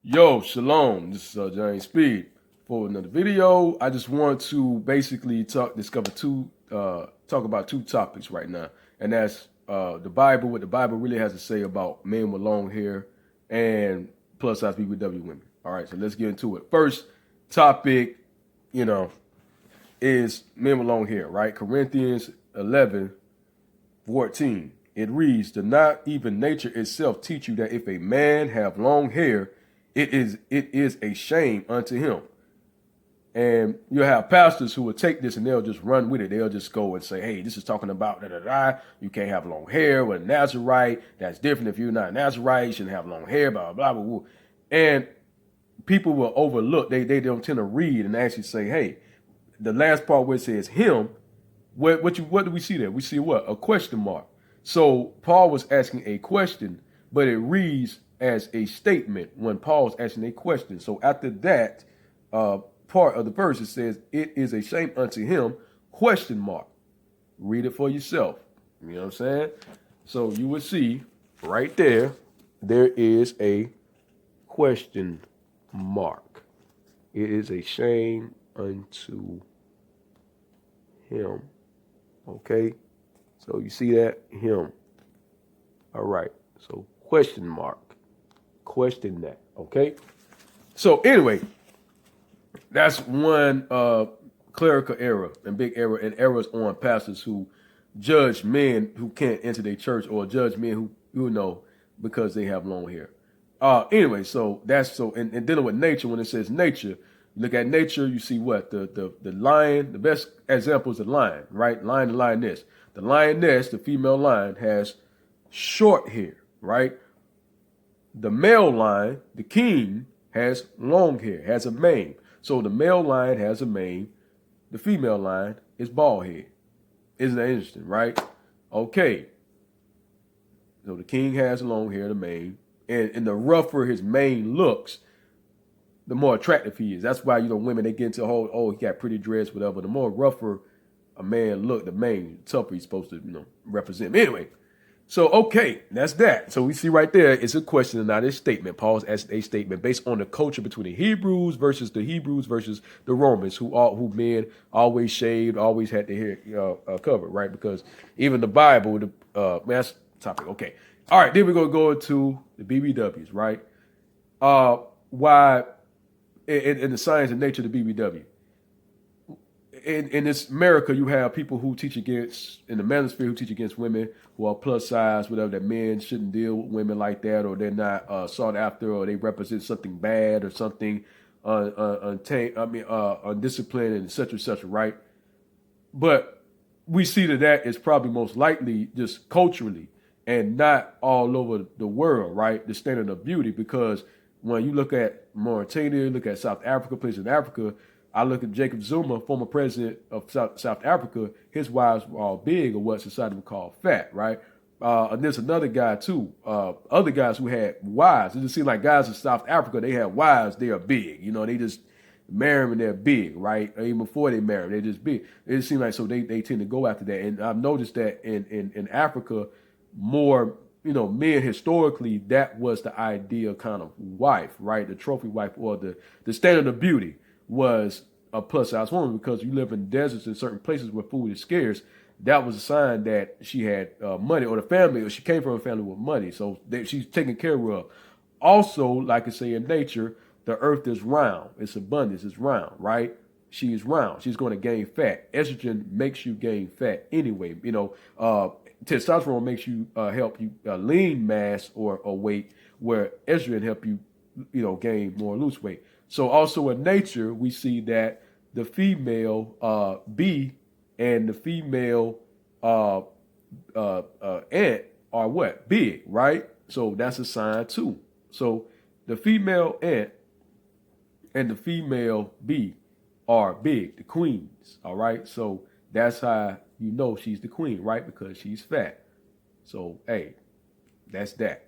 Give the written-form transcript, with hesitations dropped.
Yo, shalom. This is Johnny Speed. For another video, I just want to basically talk about two topics right now, and that's the Bible, what the Bible really has to say about men with long hair and plus size BBW women. All right, so let's get into it. First topic, is men with long hair, right? Corinthians 11:14. It reads, "Do not even nature itself teach you that if a man have long hair, it is a shame unto him?" And you'll have pastors who will take this and they'll just run with it. They'll just go and say, "Hey, this is talking about da da da. You can't have long hair with a Nazarite. That's different. If you're not a Nazarite, you shouldn't have long hair, blah, blah, blah, blah." And people will overlook. They don't tend to read and actually say, "Hey, the last part where it says him, what do we see there? We see what? A question mark." So Paul was asking a question, but it reads as a statement when Paul's asking a question. So after that part of the verse, it says, "It is a shame unto him, question mark." Read it for yourself. You know what I'm saying? So you would see right there is a question mark. It is a shame unto him. Okay? So you see that? Him. All right. So question mark. Question that. Okay? So anyway, that's one clerical error and big error and errors on pastors who judge men who can't enter their church or judge men who because they have long hair. Anyway, so that's so and dealing with nature, when it says nature, look at nature, you see what? The lion, the best example is the lion, right? Lion and lioness. The lioness, the female lion, has short hair, right? The male lion, the king, has long hair, has a mane. So the male lion has a mane, the female lion is bald head. Isn't that interesting, right? Okay. So the king has long hair, the mane, and the rougher his mane looks, the more attractive he is. That's why, women, they get into the whole, oh, he got pretty dress, whatever. The more rougher a man look, the mane, the tougher he's supposed to, represent. Anyway, so, okay, that's that. So we see right there, it's a question and not a statement. Paul's asked a statement based on the culture between the Hebrews versus the Romans, who men always shaved, always had their hair covered, right? Because even the Bible, that's topic. Okay. All right, then we're going to go into the BBWs, right? Why, in the science and nature of the BBW. In this America, you have people who teach against, in the manosphere, who teach against women who are plus size, whatever, that men shouldn't deal with women like that, or they're not sought after, or they represent something bad or something undisciplined, and et cetera, right? But we see that is probably most likely just culturally and not all over the world, right? The standard of beauty, because when you look at Mauritania, look at South Africa, places in Africa, I look at Jacob Zuma, former president of South Africa. His wives were all big, or what society would call fat, right? And there's another guy too. Other guys who had wives. It just seems like guys in South Africa, they have wives. They are big. They just marry them and they're big, right? Or even before they marry, they're just big. It just seems like so they tend to go after that. And I've noticed that in Africa, more men historically, that was the ideal kind of wife, right? The trophy wife, or the standard of beauty was a plus size woman, because you live in deserts in certain places where food is scarce. That was a sign that she had money, or the family, or she came from a family with money. So she's taken care of. Also, like I say, in nature, the earth is round. It's abundance. It's round, right? She is round. She's going to gain fat. Estrogen makes you gain fat anyway. Testosterone makes you help you lean mass or weight, where estrogen help you, gain more loose weight. So also in nature, we see that the female bee and the female ant are what? Big, right? So that's a sign too. So the female ant and the female bee are big, the queens, all right? So that's how she's the queen, right? Because she's fat. So, hey, that's that.